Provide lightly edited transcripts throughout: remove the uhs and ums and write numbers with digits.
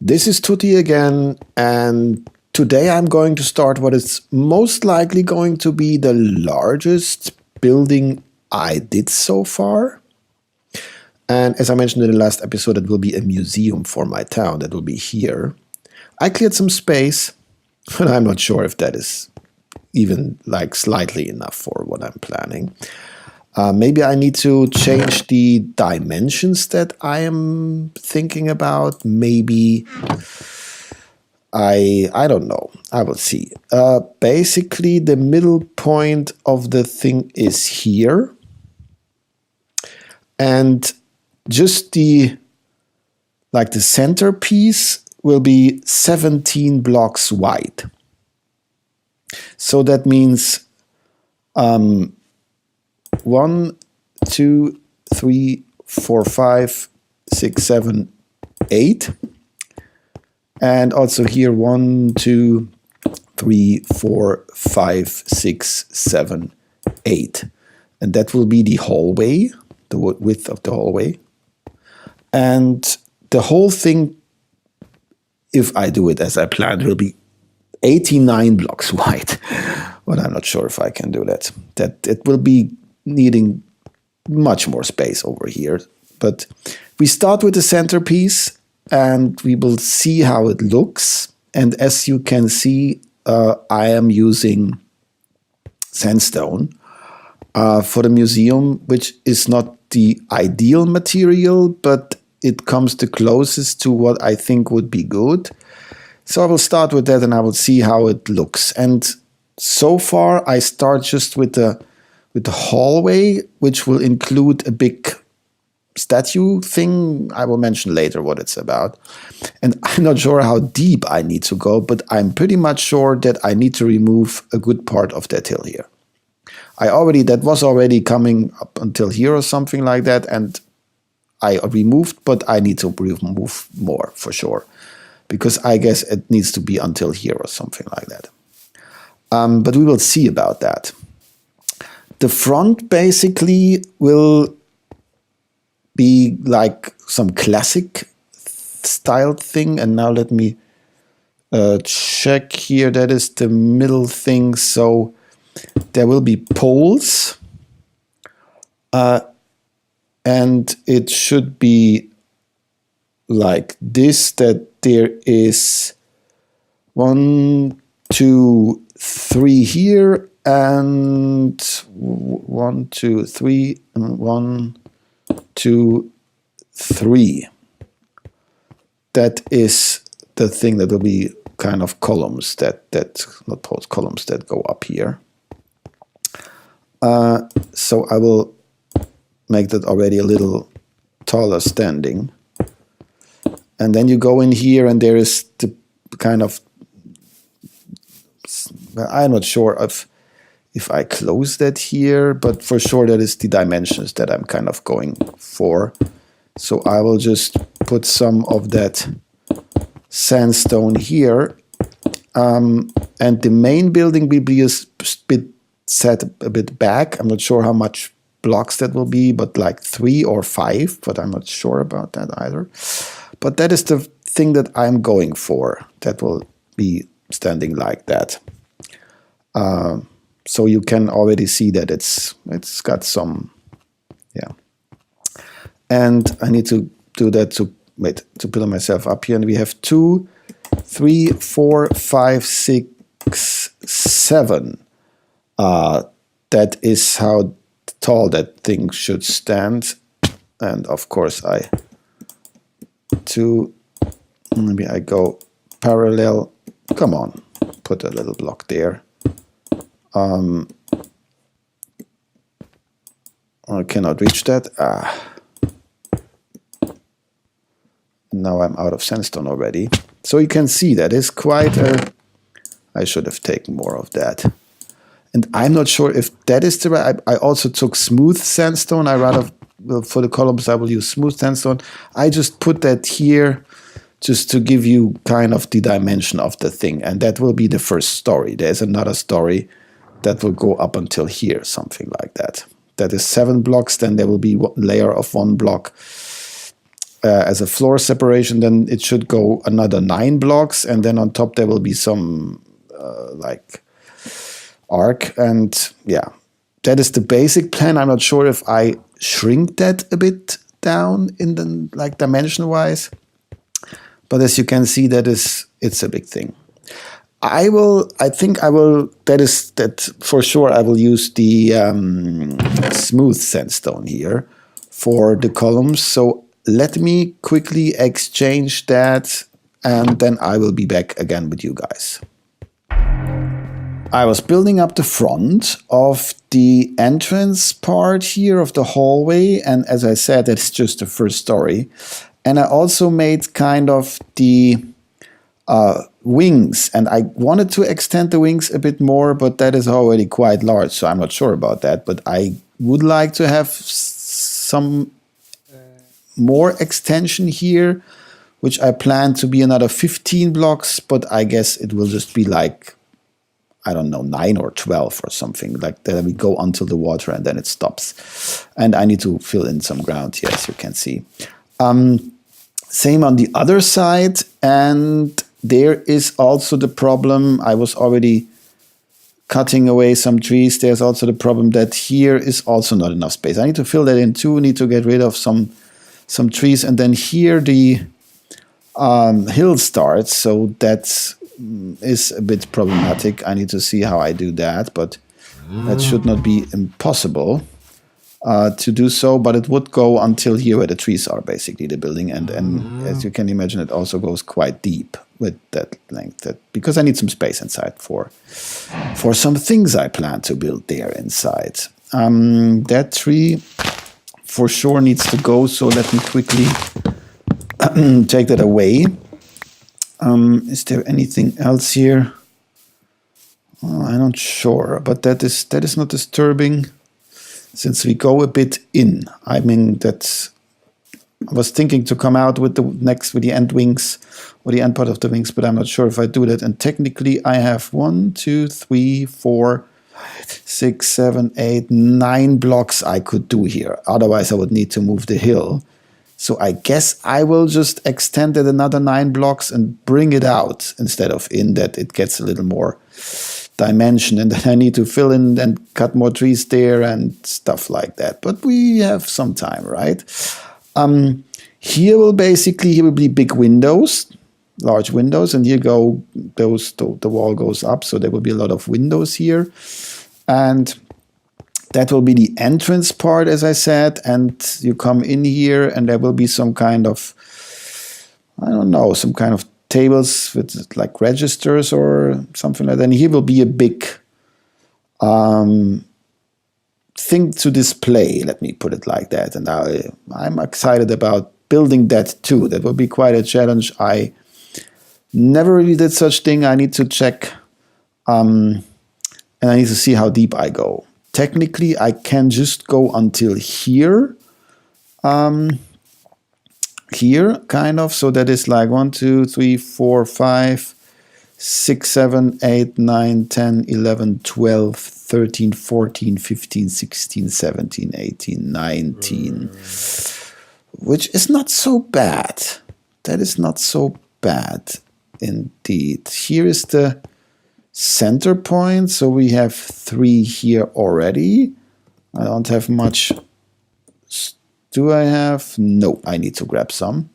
This is Tootee again, and today I'm going to start what is most likely going to be the largest building I did so far. And as I mentioned in the last episode, it will be a museum for my town that will be here. I cleared some space, but I'm not sure if that is even like slightly enough for what I'm planning. Maybe I need to change the dimensions that I am thinking about. Maybe I don't know. I will see. Basically, the middle point of the thing is here, and just the centerpiece will be 17 blocks wide. So that means 1, 2, 3, 4, 5, 6, 7, 8. And also here 1, 2, 3, 4, 5, 6, 7, 8. And that will be the hallway, the width of the hallway. And the whole thing, if I do it as I planned, will be 89 blocks wide. But I'm not sure if I can do that. That it will be needing much more space over here. But we start with the centerpiece and we will see how it looks. And as you can see, I am using sandstone for the museum, which is not the ideal material, but it comes the closest to what I think would be good. So I will start with that and I will see how it looks. And so far I start just with the hallway, which will include a big statue thing. I will mention later what it's about. And I'm not sure how deep I need to go, but I'm pretty much sure that I need to remove a good part of that hill here. That was already coming up until here or something like that, and I removed, but I need to remove more for sure, because I guess it needs to be until here or something like that. But we will see about that. The front basically will be like some classic style thing. And now let me check here. That is the middle thing. So there will be poles. And it should be like this, that there is 1, 2, 3 here, and 1, 2, 3, and 1, 2, 3. That is the thing that will be kind of columns that not poles, columns that go up here. So I will make that already a little taller standing. And then you go in here and there is the kind of, I'm not sure if I close that here, but for sure that is the dimensions that I'm kind of going for. So I will just put some of that sandstone here. And the main building will be a bit set a bit back. I'm not sure how much blocks that will be, but like 3 or 5, but I'm not sure about that either. But that is the thing that I'm going for. That will be standing like that. So you can already see that it's got some, yeah. And I need to do that to put myself up here. And we have 2, 3, 4, 5, 6, 7. That is how tall that thing should stand. And of course maybe I go parallel. Come on, put a little block there. I cannot reach that. Now I'm out of sandstone already. So you can see that is quite I should have taken more of that. And I'm not sure if that is the right. I also took smooth sandstone. For the columns, I will use smooth sandstone. I just put that here just to give you kind of the dimension of the thing. And that will be the first story. There's another story that will go up until here, something like that. That is 7 blocks. Then there will be one layer of 1 block. as a floor separation, then it should go another 9 blocks, and then on top there will be some like arc, and yeah, that is the basic plan. I'm not sure if I shrink that a bit down in the like dimension wise, but as you can see, it's a big thing. I think that for sure I will use the smooth sandstone here for the columns. So let me quickly exchange that, and then I will be back again with you guys. I was building up the front of the entrance part here of the hallway, and as I said, it's just the first story. And I also made kind of the wings, and I wanted to extend the wings a bit more, but that is already quite large, so I'm not sure about that. But I would like to have some more extension here, which I plan to be another 15 blocks, but I guess it will just be like, I don't know, 9 or 12 or something like that. We go until the water and then it stops. And I need to fill in some ground here, as you can see. Same on the other side, and there is also the problem. I was already cutting away some trees. There's also the problem that here is also not enough space. I need to fill that in too. Need to get rid of some trees, and then here the hill starts. So that is a bit problematic. I need to see how I do that, but that should not be impossible to do so. But it would go until here where the trees are, basically the building, and as you can imagine, it also goes quite deep with that length. Because I need some space inside for some things I plan to build there inside. That tree for sure needs to go. So let me quickly take that away. Is there anything else here? I'm not sure, but that is not disturbing since we go a bit in. I mean, I was thinking to come out with the end wings or the end part of the wings, but I'm not sure if I do that. And technically I have 1, 2, 3, 4, 6, 7, 8, 9 blocks I could do here. Otherwise I would need to move the hill. So I guess I will just extend it another 9 blocks and bring it out instead of in, that it gets a little more dimension, and then I need to fill in and cut more trees there and stuff like that. But we have some time, right? Here will be big windows, large windows, and here go the wall goes up, so there will be a lot of windows here, and that will be the entrance part, as I said. And you come in here, and there will be some kind of, I don't know, some kind of tables with like registers or something like that. And here will be a big thing to display, let me put it like that. And I'm excited about building that too. That will be quite a challenge. I never really did such thing. I need to check, and I need to see how deep I go. Technically, I can just go until here. Here, kind of. So that is like 1, 2, 3, 4, 5, 6, 7, 8, 9, 10, 11, 12, 13, 14, 15, 16, 17, 18, 19. Which is not so bad. That is not so bad indeed. Here is the center point. So we have 3 here already. I don't have much. Do I have? No, I need to grab some.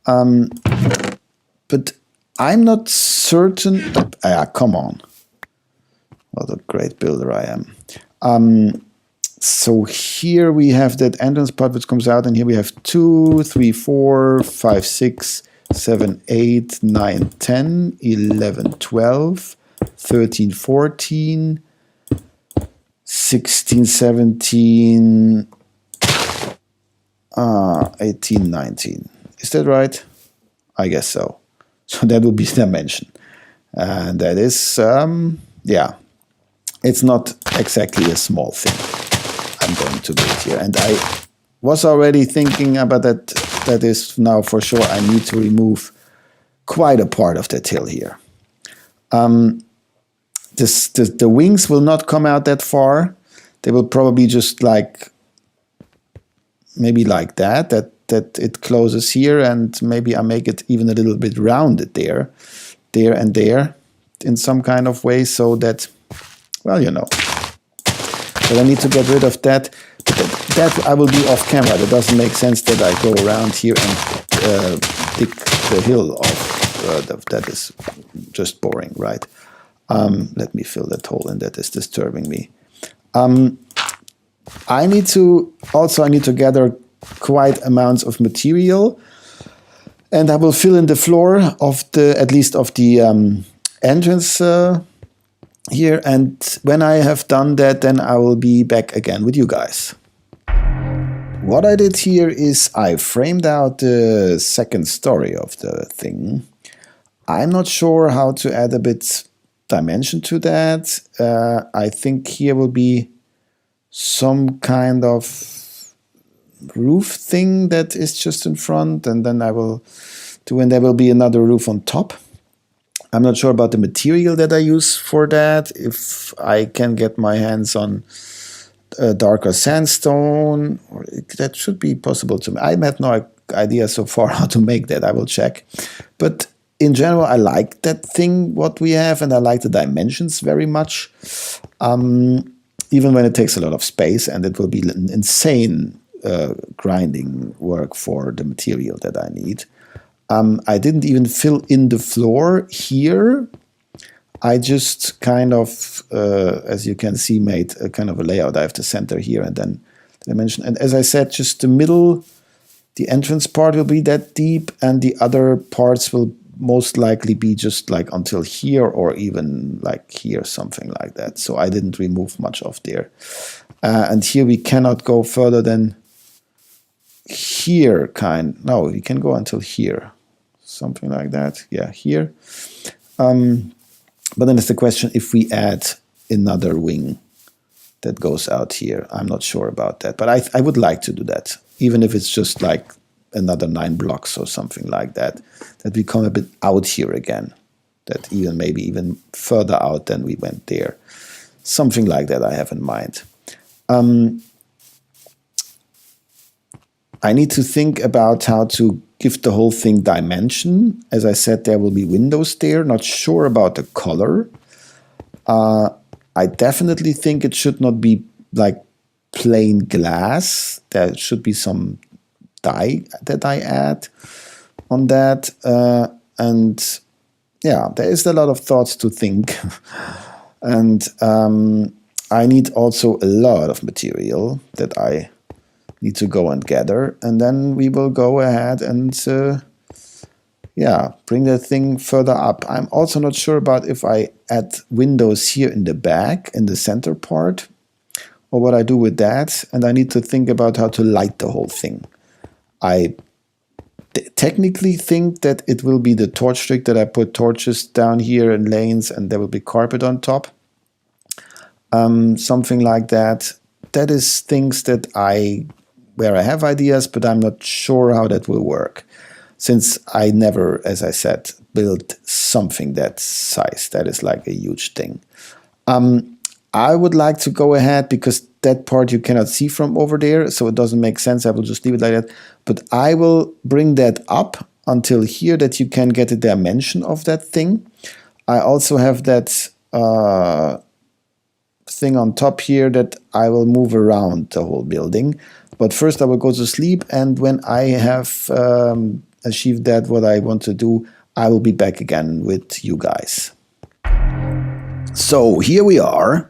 But I'm not certain. Come on. What a great builder I am. So here we have that entrance part which comes out, and here we have 2, 3, 4, 5, 6, 7, 8, 9, 10, 11, 12, 13, 14, 16, 17, 18, 19. Is that right? I guess so. So that will be the dimension. And that is, yeah, it's not exactly a small thing I'm going to build here. And I was already thinking about that. That is now for sure I need to remove quite a part of that hill here. The wings will not come out that far. They will probably just like, maybe like that that it closes here, and maybe I make it even a little bit rounded there and there in some kind of way, so that, well, you know. But I need to get rid of that. That I will do off camera. That doesn't make sense that I go around here and dig the hill off. That is just boring, right? Let me fill that hole in. That is disturbing me. I need to gather quite amounts of material, and I will fill in the floor of at least of the entrance here. And when I have done that, then I will be back again with you guys. What I did here is I framed out the second story of the thing. I'm not sure how to add a bit dimension to that. I think here will be some kind of roof thing that is just in front, and then I will do, and there will be another roof on top. I'm not sure about the material that I use for that. If I can get my hands on darker sandstone, that should be possible to me. I have no idea so far how to make that. I will check. But in general, I like that thing, what we have, and I like the dimensions very much. Even when it takes a lot of space, and it will be an insane grinding work for the material that I need. I didn't even fill in the floor here. I just kind of, as you can see, made a kind of a layout. I have the center here and then the dimension. And as I said, just the middle, the entrance part will be that deep, and the other parts will most likely be just like until here, or even like here, something like that. So I didn't remove much of there. And here we cannot go further than here, no, we can go until here. Something like that, yeah, here. But then it's the question if we add another wing that goes out here. I'm not sure about that, but I would like to do that, even if it's just like another 9 blocks or something like that, that we come a bit out here again, that even maybe even further out than we went there. Something like that I have in mind. I need to think about how to give the whole thing dimension. As I said, there will be windows there. Not sure about the color. I definitely think it should not be like plain glass. There should be some dye that I add on that. And yeah, there is a lot of thoughts to think. And I need also a lot of material that I need to go and gather, and then we will go ahead and yeah, bring the thing further up. I'm also not sure about if I add windows here in the back, in the center part, or what I do with that, and I need to think about how to light the whole thing. I technically think that it will be the torch trick, that I put torches down here in lanes and there will be carpet on top. Something like that. That is things that where I have ideas, but I'm not sure how that will work, since I never, as I said, built something that size. That is like a huge thing. I would like to go ahead, because that part you cannot see from over there, so it doesn't make sense. I will just leave it like that. But I will bring that up until here, that you can get a dimension of that thing. I also have that thing on top here that I will move around the whole building. But first I will go to sleep, and when I have achieved that, what I want to do, I will be back again with you guys. So here we are.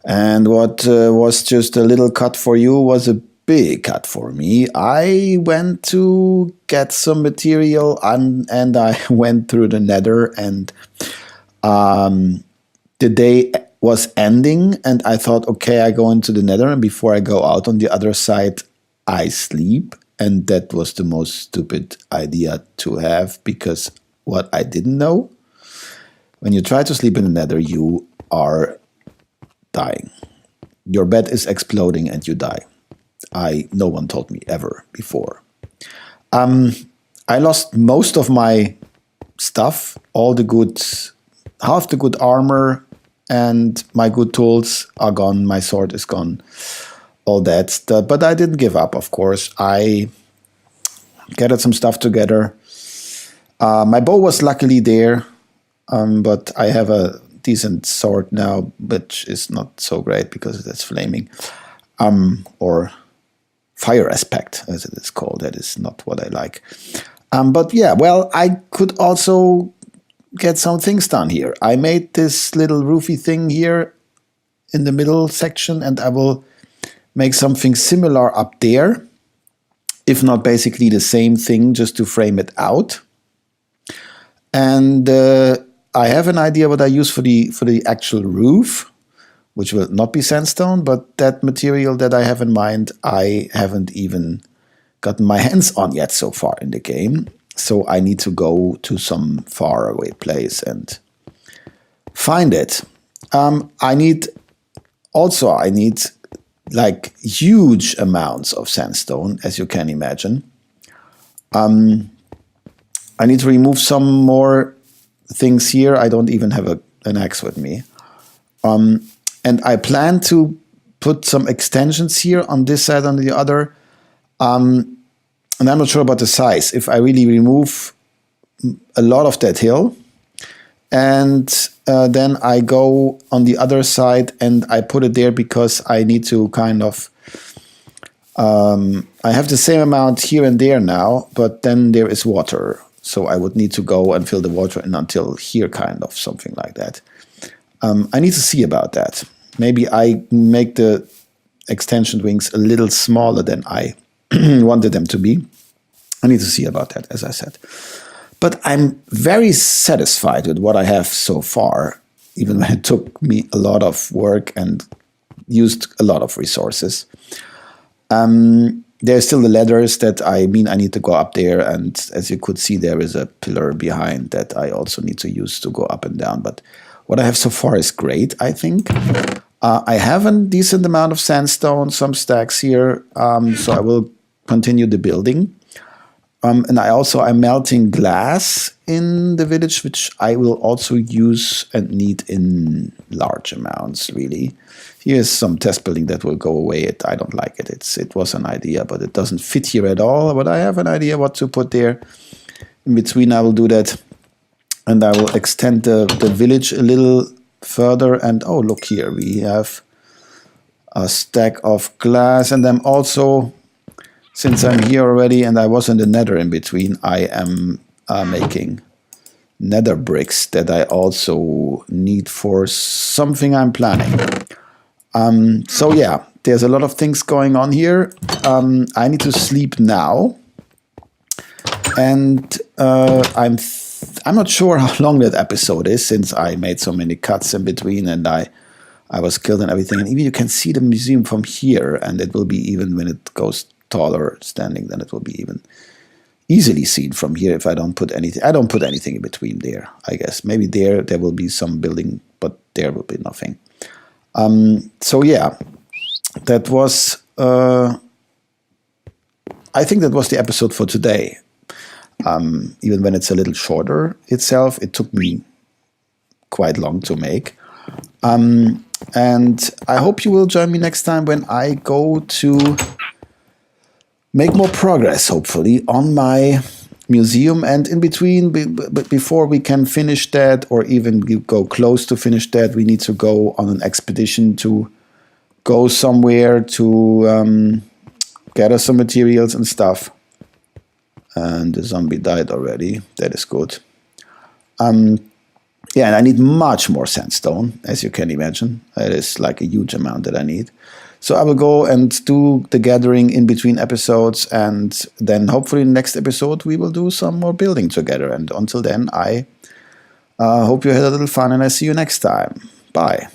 And what was just a little cut for you was a big cut for me. I went to get some material and I went through the nether, and the day was ending, and I thought, okay, I go into the nether, and before I go out on the other side, I sleep. And that was the most stupid idea to have, because what I didn't know, when you try to sleep in the nether, you are dying. Your bed is exploding and you die. No one told me ever before. I lost most of my stuff, half the good armor, and my good tools are gone. My sword is gone. All that stuff. But I didn't give up, of course. I gathered some stuff together. My bow was luckily there, but I have a decent sword now, which is not so great because it's flaming, or fire aspect, as it is called. That is not what I like. But yeah, well, I could also get some things done here. I made this little roofy thing here in the middle section, and I will make something similar up there, if not basically the same thing, just to frame it out. And I have an idea what I use for the actual roof, which will not be sandstone, but that material that I have in mind, I haven't even gotten my hands on yet so far in the game. So I need to go to some faraway place and find it. I need like huge amounts of sandstone, as you can imagine. I need to remove some more things here. I don't even have an axe with me. And I plan to put some extensions here on this side and the other. And I'm not sure about the size. If I really remove a lot of that hill, and then I go on the other side and I put it there because I need to kind of, I have the same amount here and there now, but then there is water. So I would need to go and fill the water in until here, kind of, something like that. I need to see about that. Maybe I make the extension wings a little smaller than I wanted them to be. I need to see about that, as I said. But I'm very satisfied with what I have so far, even when it took me a lot of work and used a lot of resources. There's still the ladders that I need to go up there. And as you could see, there is a pillar behind that I also need to use to go up and down. But what I have so far is great, I think. I have a decent amount of sandstone, some stacks here. So I will continue the building. And I'm melting glass in the village, which I will also use and need in large amounts, really. Here's some test building that will go away. I don't like it. It was an idea, but it doesn't fit here at all. But I have an idea what to put there. In between, I will do that. And I will extend the village a little further. And oh, look here. We have a stack of glass. And I'm also, since I'm here already and I was in the nether in between, I am making nether bricks that I also need for something I'm planning. So yeah, there's a lot of things going on here. I need to sleep now. And I'm not sure how long that episode is, since I made so many cuts in between and I was killed and everything. And even you can see the museum from here, and it will be, even when it goes taller standing, then it will be even easily seen from here if I don't put anything. I don't put anything in between there, I guess. Maybe there will be some building, but there will be nothing. So yeah, that was, I think that was the episode for today. Even when it's a little shorter itself, it took me quite long to make. And I hope you will join me next time when I go to make more progress, hopefully, on my museum. And in between, but before we can finish that, or even go close to finish that, we need to go on an expedition to go somewhere to gather some materials and stuff. And the zombie died already. That is good. Yeah, and I need much more sandstone, as you can imagine. It is like a huge amount that I need. So I will go and do the gathering in between episodes, and then hopefully in the next episode we will do some more building together. And until then, I hope you had a little fun, and I see you next time. Bye.